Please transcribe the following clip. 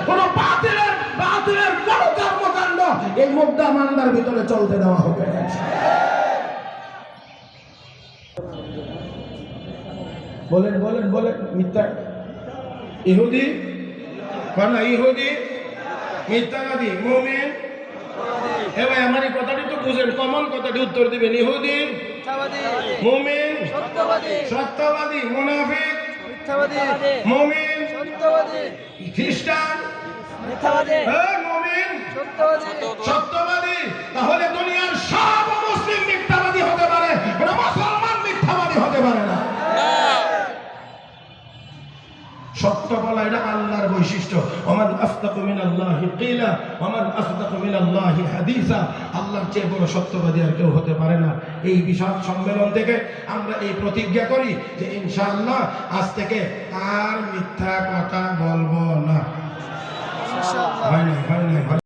কোন বাতিলের কোন কর্মকাণ্ড এই মুদ্রা মান্দার ভিতরে চলতে দেওয়া হবে না। বলেন বলেন বলেন। মিথ্যা ইহুদি না, ইহুদি মিথ্যাবাদী, মুমিন। এ ভাই আমার এই কথাটি তো বুঝেন, কমন কথাটি উত্তর দিবেন। ইহুদি মুমিন সত্যবাদী, মুনাফিক মুমিন, খ্রিস্টান মুমিন সত্যবাদী। তাহলে দুনিয়ার সব মুসলিম মিথ্যাবাদী হতে পারে, কোন মুসলমান মিথ্যাবাদী হতে পারে না। সত্য বলা এটা আল্লাহর বৈশিষ্ট্য। ওমান আসদাকু মিনাল্লাহি কিলা ওমান আসদাকু মিনাল্লাহি হাদিসা। আল্লাহর চেয়ে বড় সত্যবাদী আর কেউ হতে পারে না। এই বিশাল সম্মেলন থেকে আমরা এই প্রতিজ্ঞা করি যে ইনশাআল্লাহ আজ থেকে আর মিথ্যা কথা বলবো